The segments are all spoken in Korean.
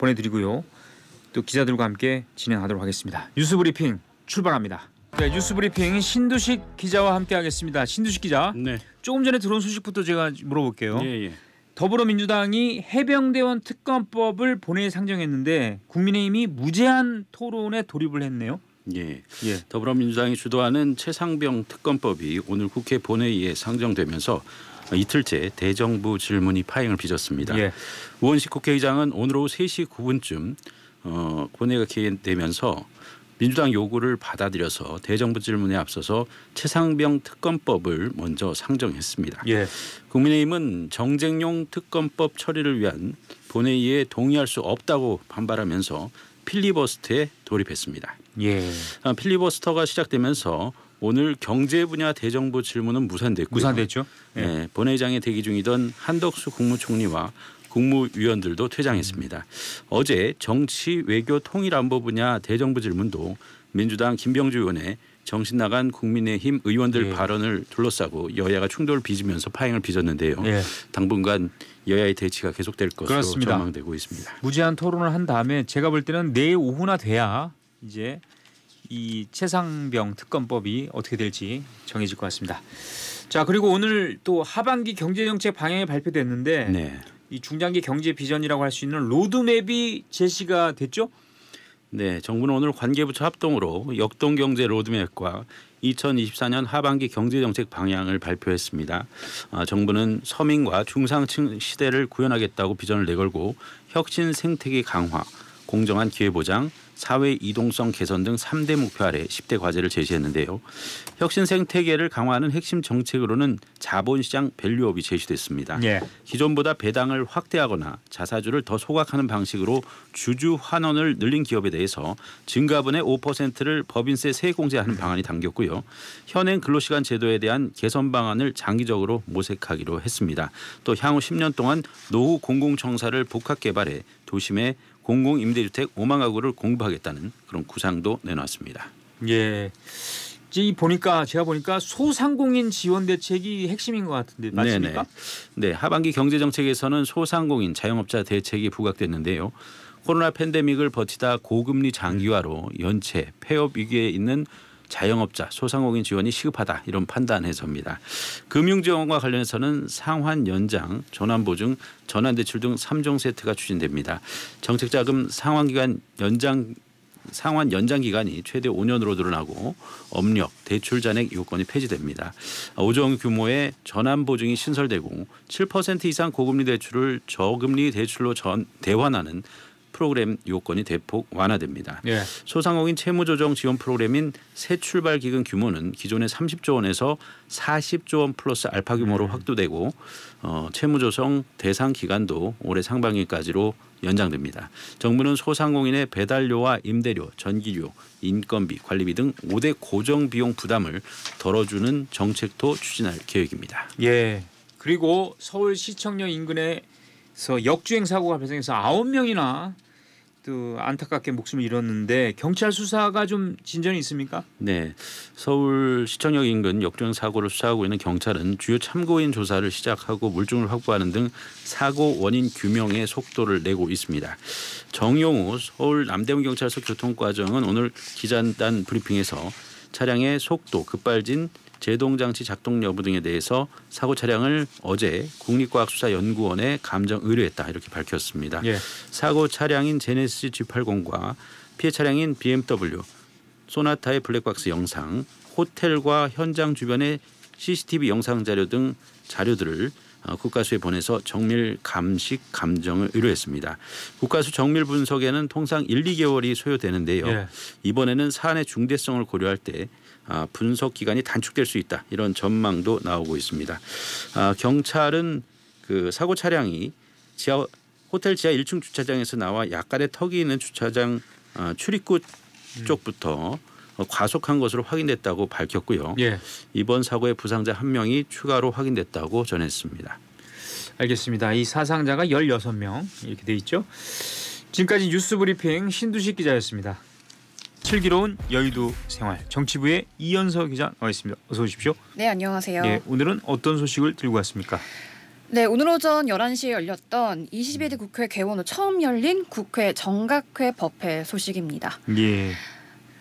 보내드리고요. 또 기자들과 함께 진행하도록 하겠습니다. 뉴스브리핑 출발합니다. 네, 뉴스브리핑 신두식 기자와 함께하겠습니다. 신두식 기자. 네. 조금 전에 들어온 소식부터 제가 물어볼게요. 예. 더불어민주당이 해병대원 특검법을 본회의에 상정했는데 국민의힘이 무제한 토론에 돌입을 했네요. 예. 더불어민주당이 주도하는 최상병 특검법이 오늘 국회 본회의에 상정되면서 이틀째 대정부 질문이 파행을 빚었습니다. 우원식 국회의장은 오늘 오후 3시 9분쯤 본회의가 개회되면서 민주당 요구를 받아들여서 대정부 질문에 앞서서 최상병 특검법을 먼저 상정했습니다. 국민의힘은 정쟁용 특검법 처리를 위한 본회의에 동의할 수 없다고 반발하면서 필리버스터에 돌입했습니다. 필리버스터가 시작되면서 오늘 경제 분야 대정부 질문은 무산됐죠. 본회의장에 대기 중이던 한덕수 국무총리와 국무위원들도 퇴장했습니다. 어제 정치, 외교, 통일안보 분야 대정부 질문도 민주당 김병주 의원의 정신 나간 국민의힘 의원들 발언을 둘러싸고 여야가 충돌을 빚으면서 파행을 빚었는데요. 당분간 여야의 대치가 계속될 것으로 그렇습니다. 전망되고 있습니다. 무제한 토론을 한 다음에 제가 볼 때는 내일 오후나 돼야 이제 이 최상병 특검법이 어떻게 될지 정해질 것 같습니다. 자, 그리고 오늘 또 하반기 경제정책 방향이 발표됐는데 이 중장기 경제 비전이라고 할 수 있는 로드맵이 제시가 됐죠? 네, 정부는 오늘 관계부처 합동으로 역동경제 로드맵과 2024년 하반기 경제정책 방향을 발표했습니다. 정부는 서민과 중상층 시대를 구현하겠다고 비전을 내걸고 혁신 생태계 강화, 공정한 기회보장, 사회 이동성 개선 등 3대 목표 아래 10대 과제를 제시했는데요. 혁신 생태계를 강화하는 핵심 정책으로는 자본시장 밸류업이 제시됐습니다. 기존보다 배당을 확대하거나 자사주를 더 소각하는 방식으로 주주 환원을 늘린 기업에 대해서 증가분의 5%를 법인세 세공제하는 방안이 담겼고요. 현행 근로시간 제도에 대한 개선 방안을 장기적으로 모색하기로 했습니다. 또 향후 10년 동안 노후 공공청사를 복합 개발해 도심에 공공임대주택 5만 가구를 공부하겠다는 그런 구상도 내놨습니다. 제가 보니까 소상공인 지원 대책이 핵심인 것 같은데 맞습니까? 네, 하반기 경제정책에서는 소상공인 자영업자 대책이 부각됐는데요. 코로나 팬데믹을 버티다 고금리 장기화로 연체, 폐업 위기에 있는 자영업자, 소상공인 지원이 시급하다 이런 판단해서입니다. 금융지원과 관련해서는 상환 연장, 전환보증, 전환대출 등 3종 세트가 추진됩니다. 정책자금 상환 연장 기간이 최대 5년으로 늘어나고 업력, 대출 잔액 요건이 폐지됩니다. 5조 원 규모의 전환보증이 신설되고 7% 이상 고금리 대출을 저금리 대출로 대환하는 프로그램 요건이 대폭 완화됩니다. 소상공인 채무조정 지원 프로그램인 새출발기금 규모는 기존의 30조 원에서 40조 원 플러스 알파 규모로 확대되고 채무조정 대상 기간도 올해 상반기까지로 연장됩니다. 정부는 소상공인의 배달료와 임대료, 전기료, 인건비, 관리비 등 5대 고정비용 부담을 덜어주는 정책도 추진할 계획입니다. 그리고 서울시청역 인근에서 역주행 사고가 발생해서 9명이나 또 안타깝게 목숨을 잃었는데 경찰 수사가 좀 진전이 있습니까? 네, 서울시청역 인근 역주행 사고를 수사하고 있는 경찰은 주요 참고인 조사를 시작하고 물증을 확보하는 등 사고 원인 규명에 속도를 내고 있습니다. 정용우 서울 남대문 경찰서 교통과정은 오늘 기자단 브리핑에서 차량의 속도, 급발진, 제동장치 작동 여부 등에 대해서 사고 차량을 어제 국립과학수사연구원에 감정 의뢰했다 이렇게 밝혔습니다. 사고 차량인 제네시스 G80과 피해 차량인 BMW, 소나타의 블랙박스 영상, 호텔과 현장 주변의 CCTV 영상 자료 등 자료들을 국가수에 보내서 정밀 감식 감정을 의뢰했습니다. 국가수 정밀 분석에는 통상 1, 2개월이 소요되는데요. 이번에는 사안의 중대성을 고려할 때 분석 기간이 단축될 수 있다 이런 전망도 나오고 있습니다. 경찰은 그 사고 차량이 호텔 지하 1층 주차장에서 나와 약간의 턱이 있는 주차장 출입구 쪽부터 과속한 것으로 확인됐다고 밝혔고요. 이번 사고의 부상자 1명이 추가로 확인됐다고 전했습니다. 알겠습니다. 이 사상자가 16명 이렇게 돼 있죠. 지금까지 뉴스브리핑 신두식 기자였습니다. 슬기로운 여의도 생활 정치부의 이연서 기자 나와 있습니다. 어서 오십시오. 네, 안녕하세요. 오늘은 어떤 소식을 들고 왔습니까? 네, 오늘 오전 11시에 열렸던 22대 국회 개원 후 처음 열린 국회 정각회 법회 소식입니다. 예.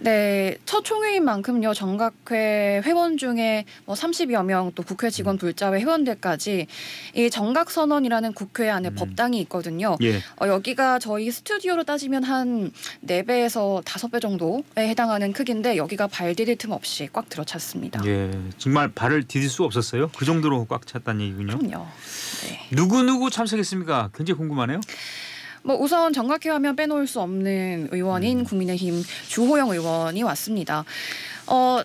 네, 첫 총회인 만큼요. 정각회 회원 중에 뭐 30여 명 또 국회 직원 불자회 회원들까지 이 정각선언이라는 국회 안에 법당이 있거든요. 예. 여기가 저희 스튜디오로 따지면 한 4배에서 5배 정도에 해당하는 크기인데 여기가 발 디딜 틈 없이 꽉 들어찼습니다. 예. 정말 발을 디딜 수 없었어요? 그 정도로 꽉 찼다는 얘기군요. 그럼요. 네. 누구 참석했습니까? 굉장히 궁금하네요. 뭐 우선 정각회 하면 빼놓을 수 없는 의원인 국민의힘 주호영 의원이 왔습니다.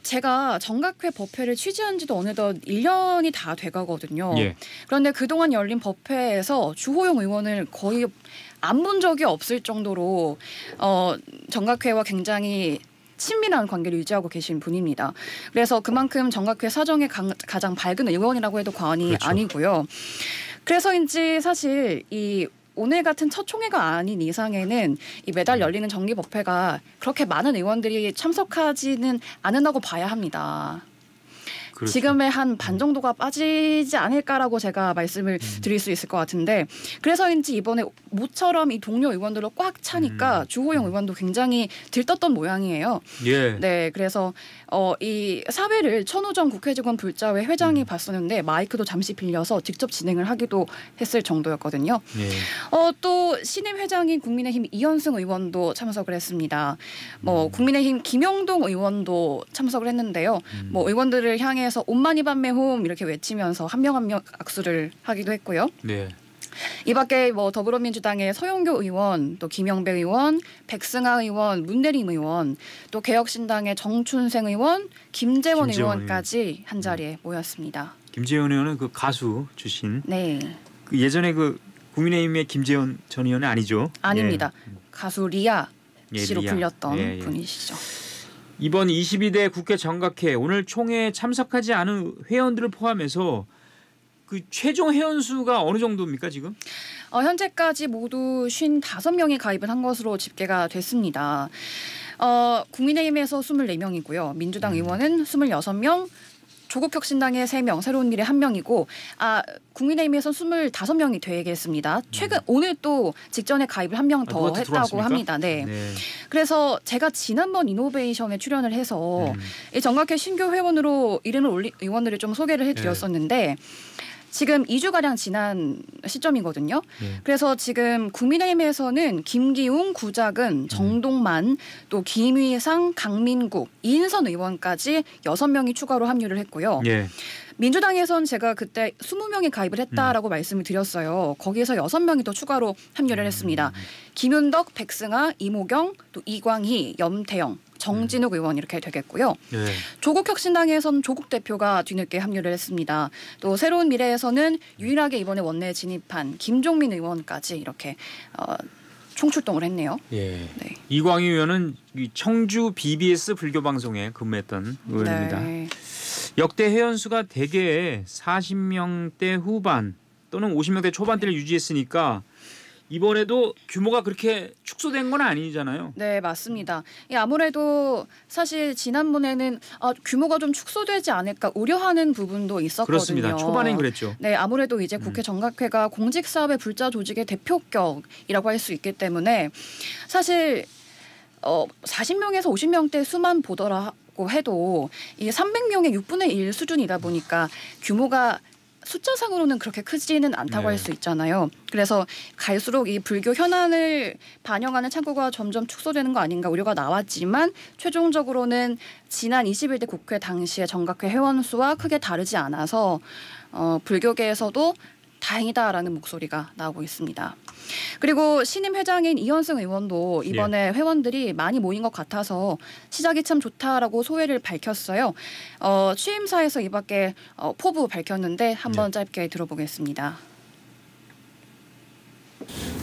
제가 정각회 법회를 취재한 지도 어느덧 1년이 다 돼가거든요. 예. 그런데 그동안 열린 법회에서 주호영 의원을 거의 안 본 적이 없을 정도로 정각회와 굉장히 친밀한 관계를 유지하고 계신 분입니다. 그래서 그만큼 정각회 사정에 가장 밝은 의원이라고 해도 과언이 그렇죠. 아니고요. 그래서인지 사실 이 오늘 같은 첫 총회가 아닌 이상에는 이 매달 열리는 정기법회가 그렇게 많은 의원들이 참석하지는 않는다고 봐야 합니다. 그렇죠. 지금의 한 반 정도가 빠지지 않을까라고 제가 말씀을 드릴 수 있을 것 같은데 그래서인지 이번에 모처럼 이 동료 의원들로 꽉 차니까 주호영 의원도 굉장히 들떴던 모양이에요. 예. 네, 그래서 이 사회를 천우정 국회직원 불자회 회장이 봤었는데 마이크도 잠시 빌려서 직접 진행을 하기도 했을 정도였거든요. 예. 또 신임 회장인 국민의힘 이현승 의원도 참석을 했습니다. 뭐 국민의힘 김영동 의원도 참석을 했는데요. 뭐 의원들을 향해서 온마니 반매홈 이렇게 외치면서 한 명 한 명 악수를 하기도 했고요. 네. 이 밖에 뭐 더불어민주당의 서영교 의원, 또 김영배 의원, 백승하 의원, 문대림 의원, 또 개혁신당의 정춘생 의원, 김재원 의원까지 한 자리에 모였습니다. 김재원 의원은 그 가수 출신. 네. 그 예전에 그 국민의힘의 김재원 전 의원은 아니죠? 아닙니다. 가수 리아 예, 씨로 리아. 불렸던 예, 예. 분이시죠. 이번 22대 국회 정각회 오늘 총회에 참석하지 않은 회원들을 포함해서 그 최종 회원 수가 어느 정도입니까 지금? 현재까지 모두 55명이 가입을 한 것으로 집계가 됐습니다. 국민의힘에서 24명이고요. 민주당 의원은 26명, 조국혁신당의 3명, 새로운 미래 1명이고 국민의힘에서 25명이 되겠습니다. 최근 오늘 또 직전에 가입을 1명 더 누가 했다고 들어왔습니까? 합니다. 네. 네. 그래서 제가 지난번 이노베이션에 출연을 해서 이 정각회 신규 회원으로 이름을 올린 의원들을 좀 소개를 해드렸었는데 지금 2주가량 지난 시점이거든요. 네. 그래서 지금 국민의힘에서는 김기웅, 구자근, 정동만, 또 김위상, 강민국, 이인선 의원까지 6명이 추가로 합류를 했고요. 예. 민주당에선 제가 그때 20명이 가입을 했다라고 말씀을 드렸어요. 거기에서 6명이 더 추가로 합류를 했습니다. 김윤덕, 백승하, 이모경, 또 이광희, 염태영, 정진욱 의원 이렇게 되겠고요. 예. 조국혁신당에서는 조국 대표가 뒤늦게 합류를 했습니다. 또 새로운 미래에서는 유일하게 이번에 원내에 진입한 김종민 의원까지 이렇게 총출동을 했네요. 예. 네. 이광희 의원은 이 청주 BBS 불교 방송에 근무했던 의원입니다. 네. 역대 회원 수가 대개 40명대 후반 또는 50명대 초반대를 유지했으니까 이번에도 규모가 그렇게 축소된 건 아니잖아요. 네, 맞습니다. 아무래도 사실 지난번에는 규모가 좀 축소되지 않을까 우려하는 부분도 있었거든요. 그렇습니다. 초반엔 그랬죠. 네, 아무래도 이제 국회 정각회가 공직사회 불자 조직의 대표격이라고 할 수 있기 때문에 사실 40명에서 50명대 수만 보더라고 해도 이 300명의 6분의 1 수준이다 보니까 규모가 숫자상으로는 그렇게 크지는 않다고 네. 할 수 있잖아요. 그래서 갈수록 이 불교 현안을 반영하는 창구가 점점 축소되는 거 아닌가 우려가 나왔지만 최종적으로는 지난 21대 국회 당시의 정각회 회원 수와 크게 다르지 않아서 불교계에서도 다행이다라는 목소리가 나오고 있습니다. 그리고 신임 회장인 이현승 의원도 이번에 회원들이 많이 모인 것 같아서 시작이 참 좋다라고 소회를 밝혔어요. 취임사에서 이 밖에 포부 밝혔는데 한번 짧게 들어보겠습니다.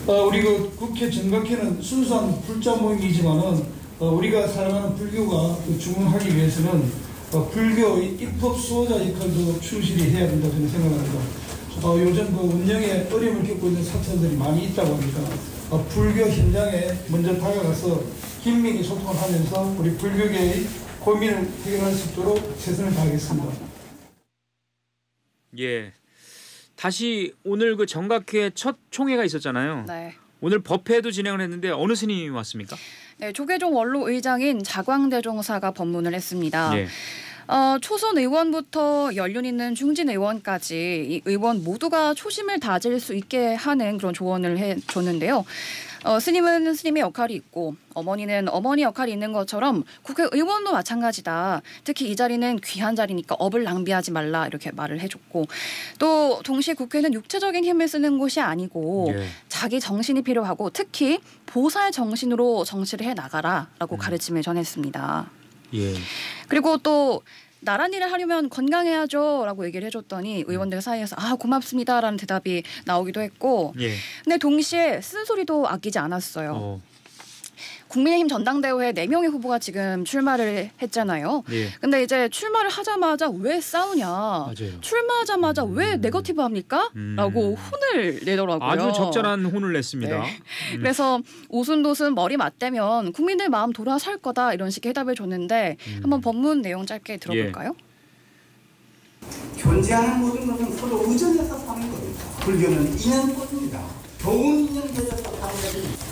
우리 그 국회 정각회는 순수한 불자 모임이지만은 우리가 사랑하는 불교가 중흥하기 위해서는 불교의 입법 수호자 역할도 충실히 해야 된다고 저는 생각합니다. 요즘 그 운영에 어려움을 겪고 있는 사천들이 많이 있다고 합니다. 불교 현장에 먼저 다가가서 긴밀히 소통을 하면서 우리 불교계의 고민을 해결할 수 있도록 최선을 다하겠습니다. 예. 다시 오늘 그 정각회 첫 총회가 있었잖아요. 네. 오늘 법회도 진행을 했는데 어느 스님이 왔습니까? 네, 조계종 원로 의장인 자광대종사가 법문을 했습니다. 예. 초선 의원부터 연륜 있는 중진 의원까지 이 의원 모두가 초심을 다질 수 있게 하는 그런 조언을 해줬는데요. 스님은 스님의 역할이 있고 어머니는 어머니 역할이 있는 것처럼 국회의원도 마찬가지다. 특히 이 자리는 귀한 자리니까 업을 낭비하지 말라 이렇게 말을 해줬고 또 동시에 국회는 육체적인 힘을 쓰는 곳이 아니고 예. 자기 정신이 필요하고 특히 보살 정신으로 정치를 해나가라라고 가르침을 전했습니다. 예. 그리고 또 나란 일을 하려면 건강해야죠라고 얘기를 해줬더니 의원들 사이에서 아 고맙습니다라는 대답이 나오기도 했고 예. 근데 동시에 쓴소리도 아끼지 않았어요. 국민의힘 전당대회에 4명의 후보가 지금 출마를 했잖아요. 예. 근데 이제 출마를 하자마자 왜 싸우냐. 맞아요. 출마하자마자 왜 네거티브 합니까? 라고 혼을 내더라고요. 아주 적절한 혼을 냈습니다. 네. 그래서 오순도순 머리 맞대면 국민들 마음 돌아설 거다 이런 식의 해답을 줬는데 한번 법문 내용 짧게 들어볼까요? 존재하는 모든 것은 서로 의존해서 사는 겁니다. 불교는 인연법입니다. 좋은 인연 맺어서 사는 거지.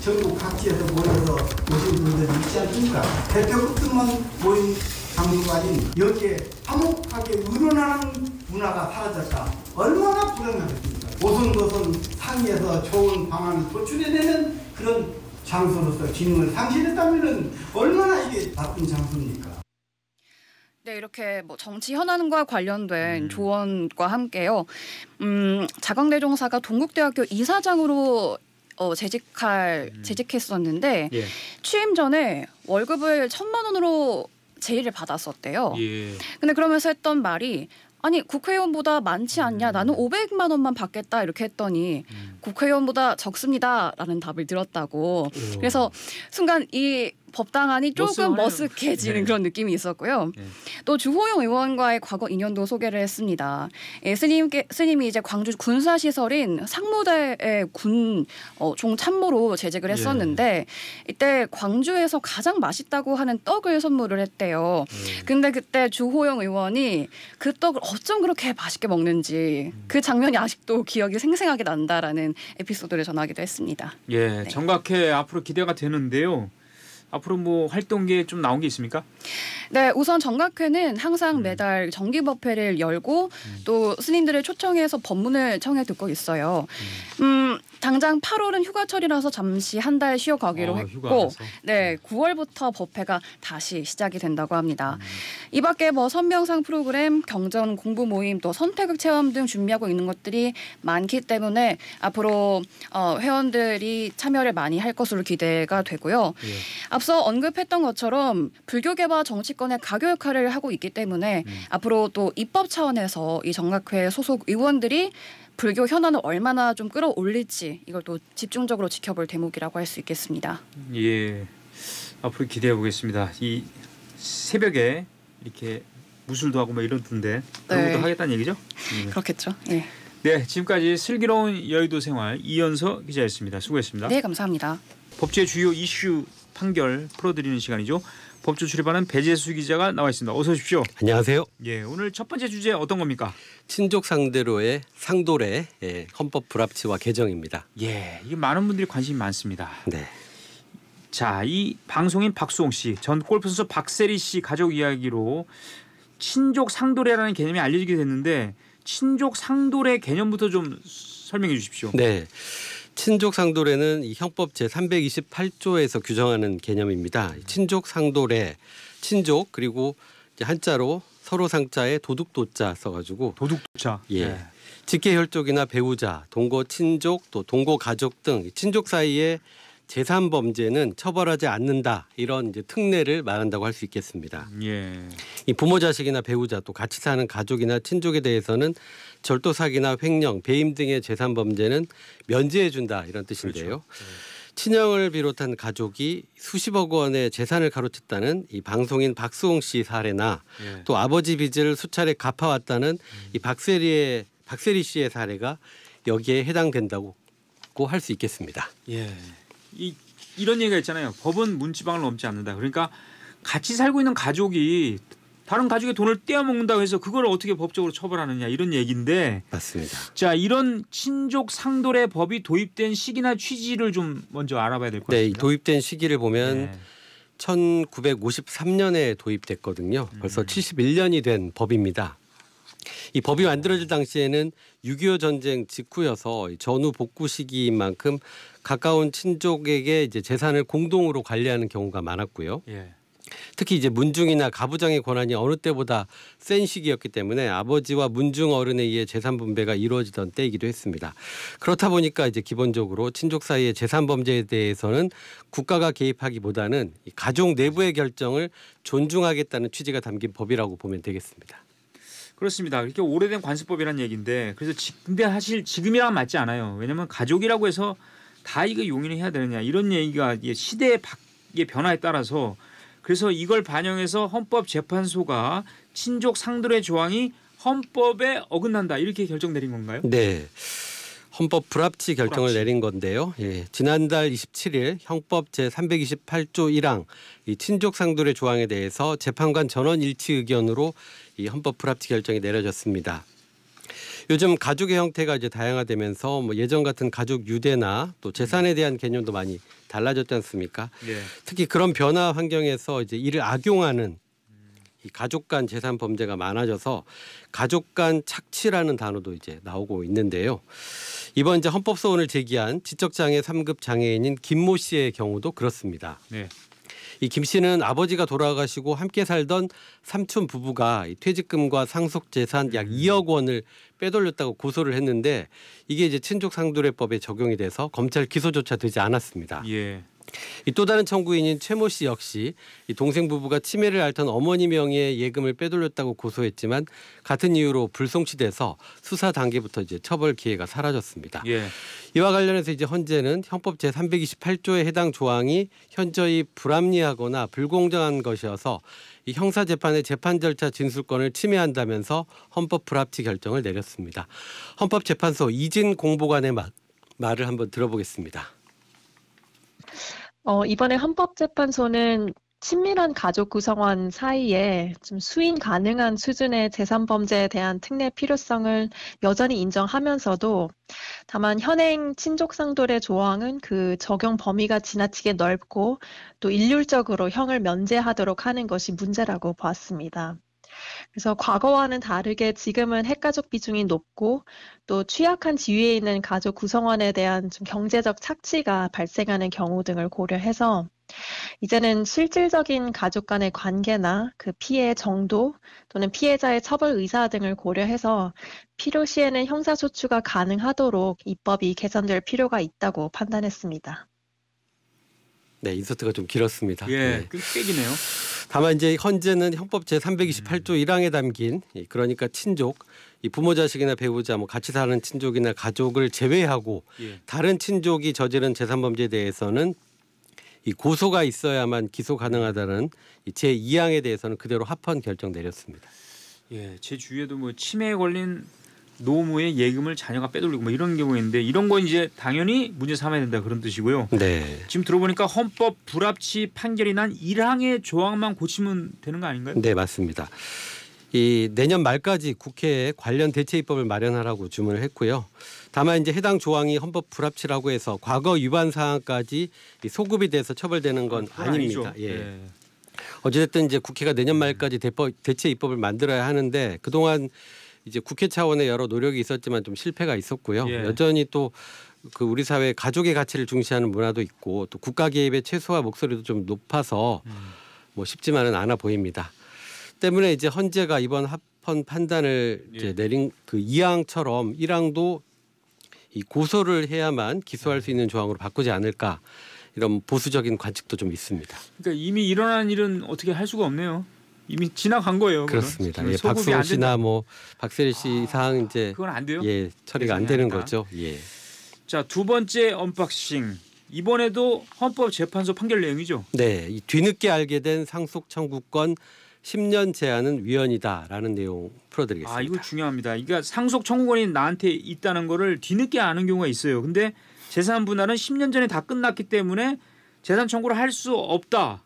전국 각지에서 모여서 오신 분들이 있지 않습니까? 대표 끝만 모인 장소가 아닌 여기에 화목하게 의논하는 문화가 사라졌다. 얼마나 불행하겠습니까? 오손도손 상의해서 좋은 방안을 도출해내는 그런 장소로서 기능을 상실했다면 얼마나 이게 나쁜 장소입니까? 네, 이렇게 뭐 정치 현안과 관련된 조언과 함께요. 자광대종사가 동국대학교 이사장으로 재직했었는데 예. 취임 전에 월급을 1,000만 원으로 제의를 받았었대요. 예. 근데 그러면서 했던 말이 아니 국회의원보다 많지 않냐 나는 500만 원만 받겠다 이렇게 했더니 국회의원보다 적습니다라는 답을 들었다고. 그래서 순간 이 법당안이 조금 머쓱해지는 네. 그런 느낌이 있었고요. 네. 또 주호영 의원과의 과거 인연도 소개를 했습니다. 스님이 이제 광주 군사시설인 상무대의 종 참모로 재직을 했었는데 이때 광주에서 가장 맛있다고 하는 떡을 선물을 했대요. 근데 그때 주호영 의원이 그 떡을 어쩜 그렇게 맛있게 먹는지 그 장면이 아직도 기억이 생생하게 난다라는 에피소드를 전하기도 했습니다. 예. 네. 정각회 앞으로 기대가 되는데요. 앞으로 뭐 활동 계획 좀 나온 게 있습니까? 네, 우선 정각회는 항상 매달 정기법회를 열고 또 스님들을 초청해서 법문을 청해 듣고 있어요. 당장 8월은 휴가철이라서 잠시 한 달 쉬어가기로 했고 휴가라서. 네, 9월부터 법회가 다시 시작이 된다고 합니다. 이 밖에 뭐 선명상 프로그램, 경전 공부 모임, 또 선택학 체험 등 준비하고 있는 것들이 많기 때문에 앞으로 회원들이 참여를 많이 할 것으로 기대가 되고요. 예. 앞서 언급했던 것처럼 불교계와 정치권의 가교 역할을 하고 있기 때문에 앞으로 또 입법 차원에서 이 정각회 소속 의원들이 불교 현안을 얼마나 좀 끌어올릴지 이걸 또 집중적으로 지켜볼 대목이라고 할 수 있겠습니다. 예. 앞으로 기대해 보겠습니다. 이 새벽에 이렇게 무술도 하고 뭐 이러던데 그런 네. 것도 하겠다는 얘기죠? 그렇겠죠. 예. 네, 지금까지 슬기로운 여의도 생활 이연서 기자였습니다. 수고했습니다. 네, 감사합니다. 법제의 주요 이슈 판결 풀어드리는 시간이죠. 법조 출입하는 배재수 기자가 나와 있습니다. 어서 오십시오. 안녕하세요. 예, 오늘 첫 번째 주제 어떤 겁니까? 친족 상대로의 상도례 헌법 불합치화 개정입니다. 예, 이게 많은 분들이 관심이 많습니다. 네. 자, 이 방송인 박수홍 씨, 전 골프 선수 박세리 씨 가족 이야기로 친족 상도례라는 개념이 알려지게 됐는데 친족 상도례 개념부터 좀 설명해 주십시오. 네. 친족 상도례는 이 헌법 제328조에서 규정하는 개념입니다. 친족 상도례, 친족 그리고 이제 한자로 서로 상자에 도둑도자 써가지고 도둑도자. 예. 직계 혈족이나 배우자, 동거 친족 또 동거 가족 등 친족 사이의 재산 범죄는 처벌하지 않는다 이런 이제 특례를 말한다고 할 수 있겠습니다. 예. 이 부모 자식이나 배우자 또 같이 사는 가족이나 친족에 대해서는 절도 사기나 횡령, 배임 등의 재산 범죄는 면제해 준다 이런 뜻인데요. 그렇죠. 친형을 비롯한 가족이 수십억 원의 재산을 가로챘다는 이 방송인 박수홍 씨 사례나 예. 또 아버지 빚을 수차례 갚아왔다는 이 박세리 씨의 사례가 여기에 해당된다고 할 수 있겠습니다. 예. 이런 얘기가 있잖아요. 법은 문지방을 넘지 않는다. 그러니까 같이 살고 있는 가족이 다른 가족의 돈을 떼어먹는다고 해서 그걸 어떻게 법적으로 처벌하느냐 이런 얘기인데 맞습니다. 자 이런 친족 상돌의 법이 도입된 시기나 취지를 좀 먼저 알아봐야 될 것 네, 같습니다. 도입된 시기를 보면 네. 1953년에 도입됐거든요. 벌써 71년이 된 법입니다. 이 법이 만들어질 당시에는 6.25 전쟁 직후여서 전후 복구 시기인 만큼 가까운 친족에게 이제 재산을 공동으로 관리하는 경우가 많았고요. 예. 특히 이제 문중이나 가부장의 권한이 어느 때보다 센 시기였기 때문에 아버지와 문중 어른에 의해 재산 분배가 이루어지던 때이기도 했습니다. 그렇다 보니까 이제 기본적으로 친족 사이의 재산 범죄에 대해서는 국가가 개입하기보다는 이 가족 내부의 결정을 존중하겠다는 취지가 담긴 법이라고 보면 되겠습니다. 그렇습니다. 이렇게 오래된 관습법이라는 얘기인데 그래서 근데 사실 지금이랑 맞지 않아요. 왜냐하면 가족이라고 해서 다 이거 용인을 해야 되느냐 이런 얘기가 시대의 변화에 따라서 그래서 이걸 반영해서 헌법재판소가 친족 상돌의 조항이 헌법에 어긋난다 이렇게 결정 내린 건가요? 네. 헌법 불합치 결정을 내린 건데요. 예, 지난달 27일 형법 제328조 1항 이 친족 상돌의 조항에 대해서 재판관 전원 일치 의견으로 이 헌법 불합치 결정이 내려졌습니다. 요즘 가족의 형태가 이제 다양화되면서 뭐 예전 같은 가족 유대나 또 재산에 대한 개념도 많이 달라졌지 않습니까? 네. 특히 그런 변화 환경에서 이제 이를 악용하는 이 가족 간 재산 범죄가 많아져서 가족 간 착취라는 단어도 이제 나오고 있는데요. 이번 이제 헌법소원을 제기한 지적장애 3급 장애인인 김모 씨의 경우도 그렇습니다. 네. 이 김 씨는 아버지가 돌아가시고 함께 살던 삼촌 부부가 이 퇴직금과 상속재산 약 2억 원을 빼돌렸다고 고소를 했는데 이게 이제 친족상돌회법에 적용이 돼서 검찰 기소조차 되지 않았습니다. 예. 이 또 다른 청구인인 최모 씨 역시 이 동생 부부가 치매를 앓던 어머니 명의의 예금을 빼돌렸다고 고소했지만 같은 이유로 불송치돼서 수사 단계부터 이제 처벌 기회가 사라졌습니다. 예. 이와 관련해서 이제 헌재는 형법 제328조의 해당 조항이 현저히 불합리하거나 불공정한 것이어서 이 형사 재판의 재판 절차 진술권을 침해한다면서 헌법 불합치 결정을 내렸습니다. 헌법재판소 이진 공보관의 말을 한번 들어보겠습니다. 이번에 헌법재판소는 친밀한 가족 구성원 사이에 좀 수인 가능한 수준의 재산 범죄에 대한 특례 필요성을 여전히 인정하면서도 다만 현행 친족상돌의 조항은 그 적용 범위가 지나치게 넓고 또 일률적으로 형을 면제하도록 하는 것이 문제라고 보았습니다. 그래서 과거와는 다르게 지금은 핵가족 비중이 높고 또 취약한 지위에 있는 가족 구성원에 대한 좀 경제적 착취가 발생하는 경우 등을 고려해서 이제는 실질적인 가족 간의 관계나 그 피해 정도 또는 피해자의 처벌 의사 등을 고려해서 필요시에는 형사소추가 가능하도록 입법이 개선될 필요가 있다고 판단했습니다. 네, 인서트가 좀 길었습니다. 예. 네. 꽤 기네요. 다만 이제 현재는 형법 제328조 1항에 담긴 그러니까 친족, 이 부모 자식이나 배우자, 뭐 같이 사는 친족이나 가족을 제외하고 예. 다른 친족이 저지른 재산 범죄에 대해서는 이 고소가 있어야만 기소 가능하다는 이 제2항에 대해서는 그대로 합헌 결정 내렸습니다. 예. 제 주위에도 뭐 치매에 걸린 노무의 예금을 자녀가 빼돌리고 뭐 이런 경우인데 이런 건 이제 당연히 문제 삼아야 된다 그런 뜻이고요. 네. 지금 들어보니까 헌법 불합치 판결이 난 1항의 조항만 고치면 되는 거 아닌가요? 네, 맞습니다. 이 내년 말까지 국회에 관련 대체 입법을 마련하라고 주문을 했고요. 다만 이제 해당 조항이 헌법 불합치라고 해서 과거 위반 사항까지 소급이 돼서 처벌되는 건 그건 아닙니다. 아니죠. 예. 어쨌든 이제 국회가 내년 말까지 대체 입법을 만들어야 하는데 그동안 이제 국회 차원의 여러 노력이 있었지만 좀 실패가 있었고요. 예. 여전히 또 그 우리 사회 가족의 가치를 중시하는 문화도 있고 또 국가 개입의 최소화 목소리도 좀 높아서 뭐 쉽지만은 않아 보입니다. 때문에 이제 헌재가 이번 합헌 판단을 이제 내린 그 2항처럼 1항도 이 고소를 해야만 기소할 수 있는 조항으로 바꾸지 않을까 이런 보수적인 관측도 좀 있습니다. 그러니까 이미 일어난 일은 어떻게 할 수가 없네요. 이미 지나간 거예요. 그렇습니다. 그건. 예, 소급이 박수호 안 씨나 뭐 박세리 씨 사항 이제 그건 안 돼요? 예 처리가 안 되는 하니까. 거죠. 예. 자, 두 번째 언박싱. 이번에도 헌법재판소 판결 내용이죠. 네, 이 뒤늦게 알게 된 상속 청구권 10년 제한은 위헌이다라는 내용 풀어드리겠습니다. 아, 이거 중요합니다. 그러니까 상속 청구권이 나한테 있다는 거를 뒤늦게 아는 경우가 있어요. 근데 재산 분할은 10년 전에 다 끝났기 때문에 재산 청구를 할 수 없다.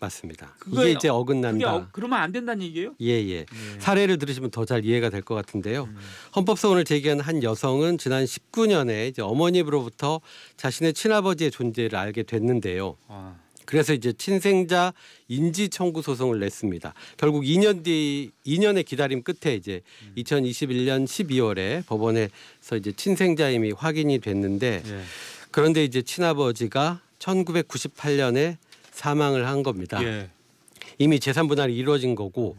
맞습니다. 그거에- 이게 이제 어긋난다. 그러면 안 된다는 얘기예요? 예. 사례를 들으시면 더 잘 이해가 될 것 같은데요. 헌법소원을 제기한 한 여성은 지난 19년에 이제 어머님으로부터 자신의 친아버지의 존재를 알게 됐는데요. 아, 그래서 이제 친생자 인지 청구 소송을 냈습니다. 결국 2년의 기다림 끝에 이제 2021년 12월에 법원에서 이제 친생자임이 확인이 됐는데 예. 그런데 이제 친아버지가 1998년에 사망을 한 겁니다. 예. 이미 재산 분할이 이루어진 거고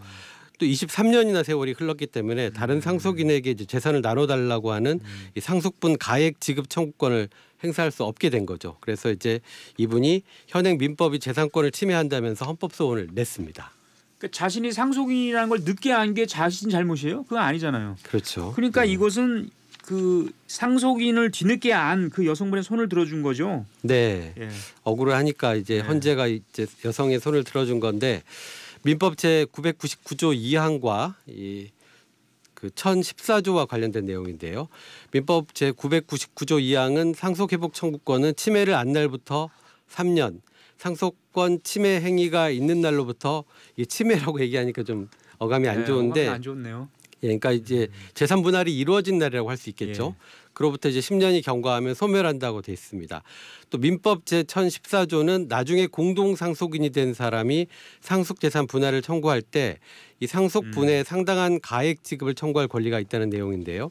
또 23년이나 세월이 흘렀기 때문에 다른 상속인에게 이제 재산을 나눠달라고 하는 이 상속분 가액 지급 청구권을 행사할 수 없게 된 거죠. 그래서 이제 이분이 현행 민법이 재산권을 침해한다면서 헌법소원을 냈습니다. 그러니까 자신이 상속인이라는 걸 늦게 안 게 자신 잘못이에요? 그건 아니잖아요. 그렇죠. 그러니까 이것은 그 상속인을 뒤늦게 안 그 여성분의 손을 들어준 거죠. 네. 예. 억울하니까 이제 네. 헌재가 이제 여성의 손을 들어준 건데 민법 제 999조 2항과 그 1014조와 관련된 내용인데요. 민법 제 999조 2항은 상속회복 청구권은 침해를 안 날부터 3년, 상속권 침해 행위가 있는 날로부터 이 침해라고 얘기하니까 좀 어감이 안 좋은데 안 좋네요. 예, 그러니까 이제 재산 분할이 이루어진 날이라고 할 수 있겠죠. 그로부터 이제 10년이 경과하면 소멸한다고 돼 있습니다. 또 민법 제 1014조는 나중에 공동 상속인이 된 사람이 상속 재산 분할을 청구할 때 이 상속 분에 상당한 가액 지급을 청구할 권리가 있다는 내용인데요.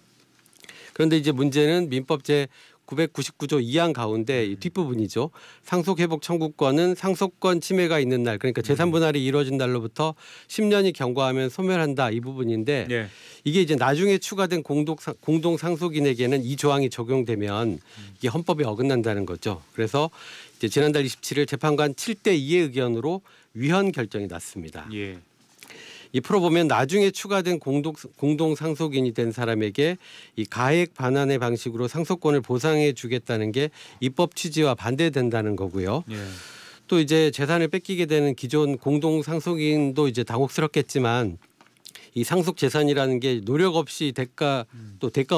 그런데 이제 문제는 민법 제 999조 2항 가운데 이 뒷부분이죠. 상속회복 청구권은 상속권 침해가 있는 날, 그러니까 재산 분할이 이루어진 날로부터 10년이 경과하면 소멸한다, 이 부분인데 예. 이게 이제 나중에 추가된 공동 상속인에게는 이 조항이 적용되면 이게 헌법에 어긋난다는 거죠. 그래서 이제 지난달 27일 재판관 7대 2의 의견으로 위헌 결정이 났습니다. 예. 이 풀어보면 나중에 추가된 공동 상속인이 된 사람에게 이 가액 반환의 방식으로 상속권을 보상해 주겠다는 게 입법 취지와 반대된다는 거고요. 예. 또 이제 재산을 뺏기게 되는 기존 공동 상속인도 이제 당혹스럽겠지만 이 상속 재산이라는 게 노력 없이 대가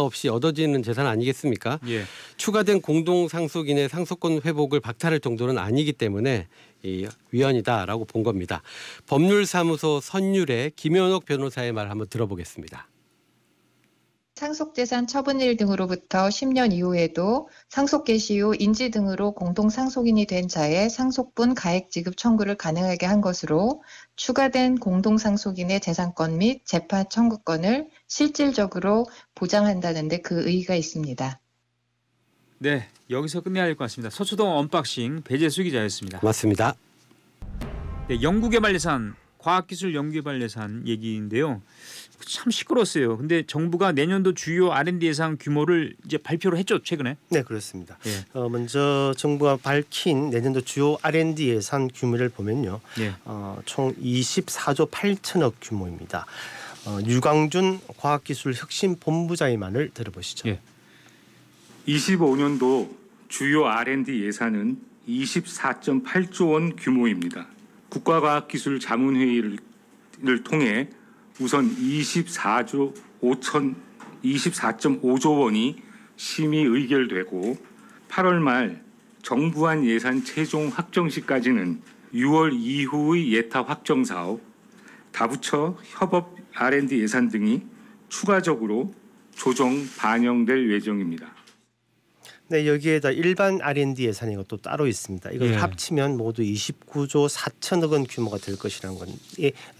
없이 얻어지는 재산 아니겠습니까? 예. 추가된 공동 상속인의 상속권 회복을 박탈할 정도는 아니기 때문에 이 위헌이다라고 본 겁니다. 법률사무소 선율의 김현옥 변호사의 말 한번 들어보겠습니다. 상속재산 처분일 등으로부터 10년 이후에도 상속 개시 후 인지 등으로 공동 상속인이 된 자의 상속분 가액 지급 청구를 가능하게 한 것으로 추가된 공동 상속인의 재산권 및 재파 청구권을 실질적으로 보장한다는 데 그 의의가 있습니다. 네, 여기서 끝내야 할 것 같습니다. 서초동 언박싱 배재수 기자였습니다. 맞습니다. 네, 연구개발 예산, 과학기술 연구개발 예산 얘기인데요. 참 시끄러웠어요. 근데 정부가 내년도 주요 R&D 예산 규모를 이제 발표를 했죠, 최근에. 네, 그렇습니다. 예. 먼저 정부가 밝힌 내년도 주요 R&D 예산 규모를 보면요. 예. 총 24조 8천억 규모입니다. 유광준 과학기술혁신본부장의 말을 들어보시죠. 예. 25년도 주요 R&D 예산은 24.8조 원 규모입니다. 국가과학기술자문회의를 통해 우선 24.5조 원이 심의 의결되고 8월 말 정부안 예산 최종 확정 시까지는 6월 이후의 예타 확정 사업, 다부처 협업 R&D 예산 등이 추가적으로 조정 반영될 예정입니다. 네, 여기에다 일반 R&D 예산이 또 따로 있습니다. 이걸 예. 합치면 모두 29조 4천억 원 규모가 될 것이라는 건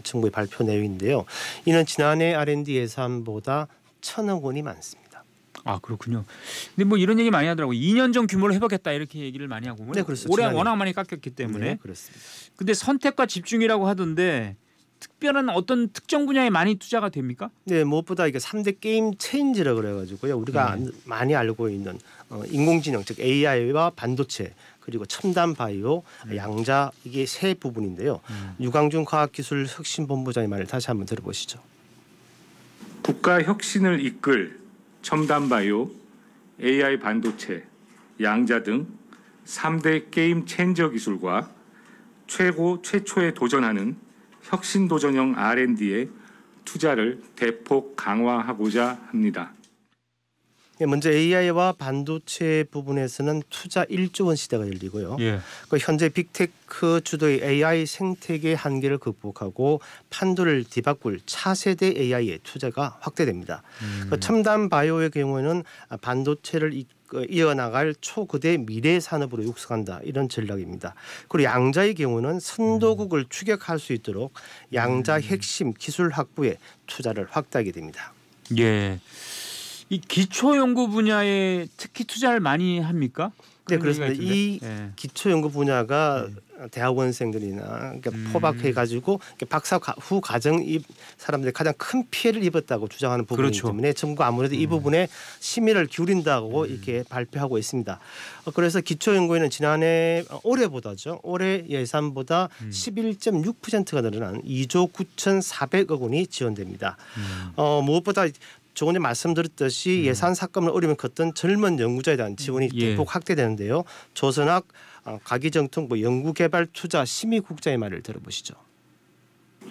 정부의 발표 내용인데요. 이는 지난해 R&D 예산보다 1,000억 원이 많습니다. 아, 그렇군요. 근데 뭐 이런 얘기 많이 하더라고요. 2년 전 규모로 해보겠다 이렇게 얘기를 많이 하고. 네, 그렇습니다. 올해 지난해. 워낙 많이 깎였기 때문에. 네, 그렇습니다. 근데 선택과 집중이라고 하던데 특별한 어떤 특정 분야에 많이 투자가 됩니까? 네, 무엇보다 이게 3대 게임 체인지라 그래가지고요. 우리가 많이 알고 있는 인공지능, 즉 AI와 반도체, 그리고 첨단 바이오, 양자, 이게 세 부분인데요. 유광준 과학기술혁신본부장의 말을 다시 한번 들어보시죠. 국가 혁신을 이끌 첨단 바이오, AI 반도체, 양자 등 3대 게임 체인저 기술과 최초에 도전하는 혁신 도전형 R&D에 투자를 대폭 강화하고자 합니다. 먼저 AI와 반도체 부분에서는 투자 1조 원 시대가 열리고요. 예. 현재 빅테크 주도의 AI 생태계 한계를 극복하고 판도를 뒤바꿀 차세대 AI의 투자가 확대됩니다. 첨단 바이오의 경우에는 반도체를 이어나갈 초거대 미래 산업으로 육성한다 이런 전략입니다. 그리고 양자의 경우는 선도국을 추격할 수 있도록 양자 핵심 기술 확보에 투자를 확대하게 됩니다. 예. 이 기초 연구 분야에 특히 투자를 많이 합니까? 네, 그렇습니다. 이 예. 기초 연구 분야가 대학원생들이나 포박해가지고 박사 후 과정 사람들이 가장 큰 피해를 입었다고 주장하는 부분이기 그렇죠. 때문에 정부가 아무래도 이 부분에 심의를 기울인다고 이렇게 발표하고 있습니다. 그래서 기초 연구에는 지난해 올해보다죠. 올해 예산보다 11.6%가 늘어난 2조 9,400억 원이 지원됩니다. 무엇보다 조금 전에 말씀드렸듯이 예산 삭감을 어려움이 컸던 젊은 연구자에 대한 지원이 대폭 확대되는데요. 조선학 가기정통부 연구개발 투자 심의국장의 말을 들어보시죠.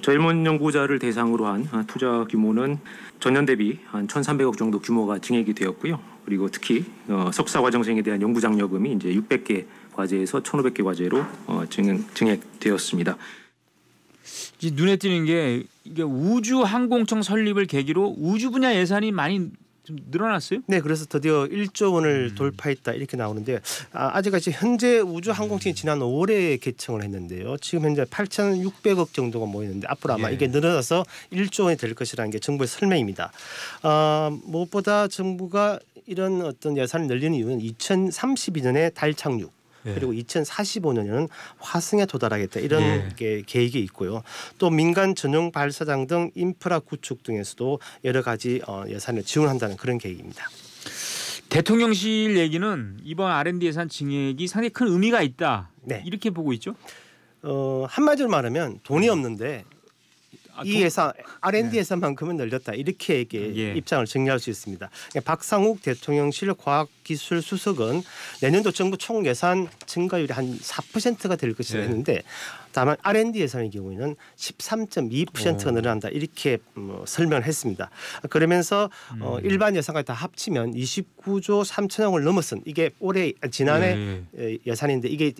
젊은 연구자를 대상으로 한 투자 규모는 전년 대비 한 1,300억 정도 규모가 증액이 되었고요. 그리고 특히 석사 과정생에 대한 연구 장려금이 이제 600개 과제에서 1,500개 과제로 증액되었습니다. 눈에 띄는 게 이게 우주항공청 설립을 계기로 우주 분야 예산이 많이 좀 늘어났어요? 네, 그래서 드디어 1조 원을 돌파했다 이렇게 나오는데 아직까지 현재 우주항공청이 지난 5월에 개청을 했는데요. 지금 현재 8,600억 정도가 모이는데 앞으로 아마 이게 늘어나서 1조 원이 될 것이라는 게 정부의 설명입니다. 무엇보다 정부가 이런 어떤 예산을 늘리는 이유는 2032년에 달 착륙 그리고 2045년에는 화성에 도달하겠다 이런 계획이 있고요. 또 민간 전용 발사장 등 인프라 구축 등에서도 여러 가지 예산을 지원한다는 그런 계획입니다. 대통령실 얘기는 이번 R&D 예산 증액이 상당히 큰 의미가 있다. 이렇게 보고 있죠. 한마디로 말하면 돈이 없는데 이 예산 R&D 예산만큼은 늘렸다 이렇게 입장을 정리할 수 있습니다. 박상욱 대통령실 과학기술수석은 내년도 정부 총 예산 증가율이 한 4%가 될 것이라 했는데 다만 R&D 예산의 경우에는 13.2%가 늘어난다 이렇게 설명을 했습니다. 그러면서 일반 예산까지 다 합치면 29조 3천억을 넘어선 이게 올해 지난해 예산인데 이게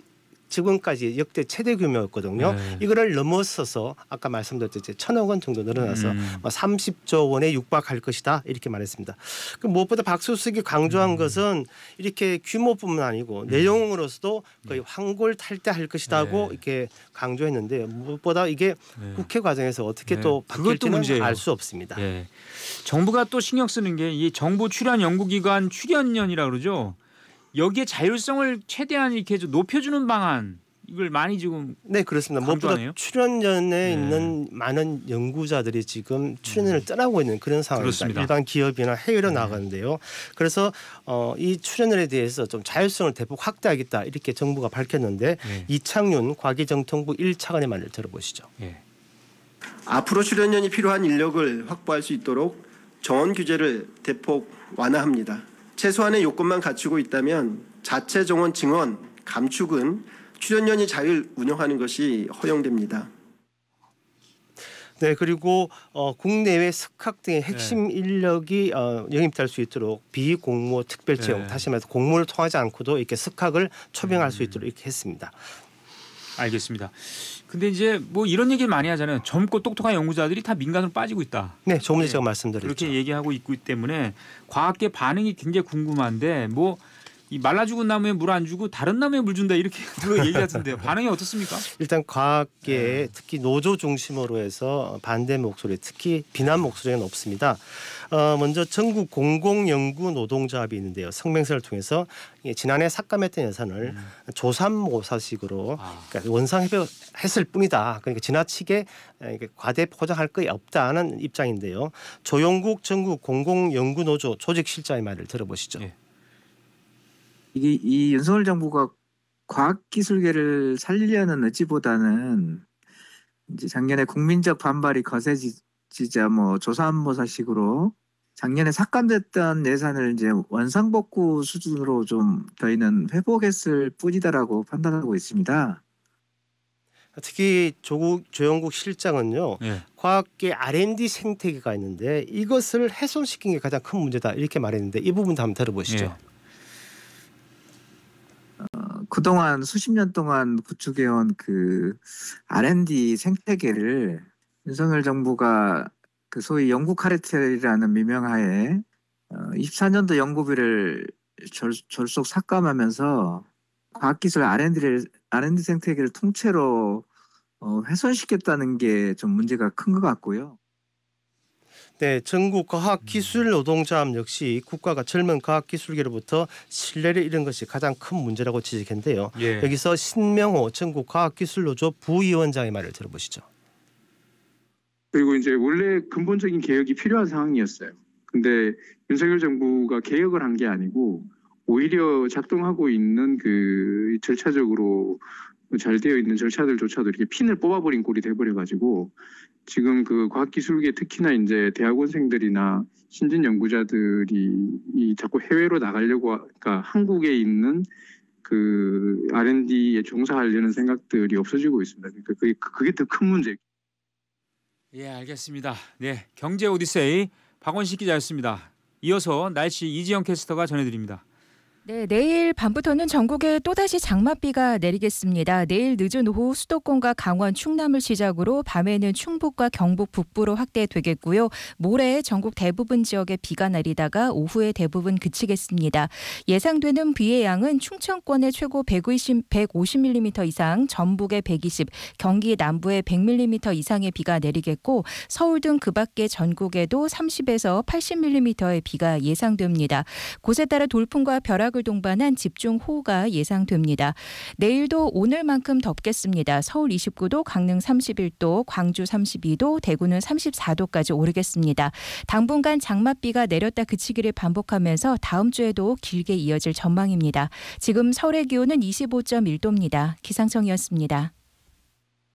지금까지 역대 최대 규모였거든요. 이거를 넘어서서 아까 말씀드렸듯이 1,000억 원 정도 늘어나서 30조 원에 육박할 것이다 이렇게 말했습니다. 무엇보다 박수석이 강조한 것은 이렇게 규모뿐만 아니고 내용으로서도 거의 황골탈퇴할 것이다고 이렇게 강조했는데 무엇보다 이게 국회 과정에서 어떻게 또 바뀔지는 알 수 없습니다. 정부가 또 신경 쓰는 게 이 정부 출연 연구기관 출연연이라고 그러죠. 여기에 자율성을 최대한 이렇게 높여주는 방안 이걸 많이 지금 그렇습니다. 무엇보다 출연연에 있는 많은 연구자들이 지금 출연연을 떠나고 있는 그런 상황입니다. 그렇습니다. 일반 기업이나 해외로 나가는데요. 그래서 이 출연연에 대해서 좀 자율성을 대폭 확대하겠다 이렇게 정부가 밝혔는데 이창윤 과기정통부 1차관의 말을 들어보시죠. 앞으로 출연연이 필요한 인력을 확보할 수 있도록 정원 규제를 대폭 완화합니다. 최소한의 요건만 갖추고 있다면 자체 정원 증원, 감축은 출연연이 자율 운영하는 것이 허용됩니다. 네, 그리고 국내외 석학 등의 핵심 인력이 영입될 수 있도록 비공모 특별 채용, 다시 말해서 공모를 통하지 않고도 이렇게 석학을 초빙할 수 있도록 이렇게 했습니다. 알겠습니다. 근데 이제 뭐 이런 얘기를 많이 하잖아요. 젊고 똑똑한 연구자들이 다 민간으로 빠지고 있다. 네, 조금 전에 제가 말씀드렸죠. 그렇게 얘기하고 있기 때문에 과학계 반응이 굉장히 궁금한데 뭐 이 말라 죽은 나무에 물 안 주고 다른 나무에 물 준다 이렇게 얘기 같은데요. 반응이 어떻습니까? 일단 과학계에 특히 노조 중심으로 해서 반대 목소리, 특히 비난 목소리가 높습니다. 먼저 전국 공공연구 노동조합이 있는데요. 성명서를 통해서 지난해 삭감했던 예산을 조삼모사식으로 그러니까 원상회복했을 뿐이다. 그러니까 지나치게 과대 포장할 거 없다는 입장인데요. 조용국 전국 공공연구노조 조직실장의 말을 들어보시죠. 이게 이 윤석열 정부가 과학기술계를 살리려는 의지보다는 이제 작년에 국민적 반발이 거세지자 뭐 조삼모사식으로 작년에 삭감됐던 예산을 이제 원상복구 수준으로 좀 저희는 회복했을 뿐이다라고 판단하고 있습니다. 특히 조영국 실장은요. 예. 과학계 R&D 생태계가 있는데 이것을 훼손시킨 게 가장 큰 문제다 이렇게 말했는데 이 부분도 한번 들어보시죠. 예. 그동안 수십 년 동안 구축해온 그 R&D 생태계를 윤석열 정부가 그 소위 연구 카르텔이라는 미명하에 24년도 연구비를 졸속 삭감하면서 과학기술 R&D 생태계를 통째로 훼손시켰다는 게 좀 문제가 큰 것 같고요. 네, 전국 과학기술 노동조합 역시 국가가 젊은 과학기술계로부터 신뢰를 잃은 것이 가장 큰 문제라고 지적했는데요. 예. 여기서 신명호 전국 과학기술노조 부위원장의 말을 들어보시죠. 그리고 이제 원래 근본적인 개혁이 필요한 상황이었어요. 근데 윤석열 정부가 개혁을 한 게 아니고 오히려 작동하고 있는 그 절차적으로 잘 되어 있는 절차들조차도 이렇게 핀을 뽑아버린 꼴이 돼버려가지고 지금 그 과학기술계 특히나 이제 대학원생들이나 신진 연구자들이 자꾸 해외로 나가려고 그러니까 한국에 있는 그 R&D에 종사하려는 생각들이 없어지고 있습니다. 그러니까 그게 더 큰 문제. 예, 알겠습니다. 네, 경제 오디세이 박원식 기자였습니다. 이어서 날씨 이지영 캐스터가 전해드립니다. 네, 내일 밤부터는 전국에 또다시 장맛비가 내리겠습니다. 내일 늦은 오후 수도권과 강원, 충남을 시작으로 밤에는 충북과 경북 북부로 확대되겠고요. 모레 전국 대부분 지역에 비가 내리다가 오후에 대부분 그치겠습니다. 예상되는 비의 양은 충청권에 최고 150mm 이상, 전북에 120, 경기 남부에 100mm 이상의 비가 내리겠고 서울 등 그 밖의 전국에도 30에서 80mm의 비가 예상됩니다. 곳에 따라 돌풍과 벼락 을 동반한 집중호우가 예상됩니다. 내일도 오늘만큼 덥겠습니다. 서울 29도, 강릉 31도, 광주 32도, 대구는 34도까지 오르겠습니다. 당분간 장맛비가 내렸다 그치기를 반복하면서 다음 주에도 길게 이어질 전망입니다. 지금 서울의 기온은 25.1도입니다. 기상청이었습니다.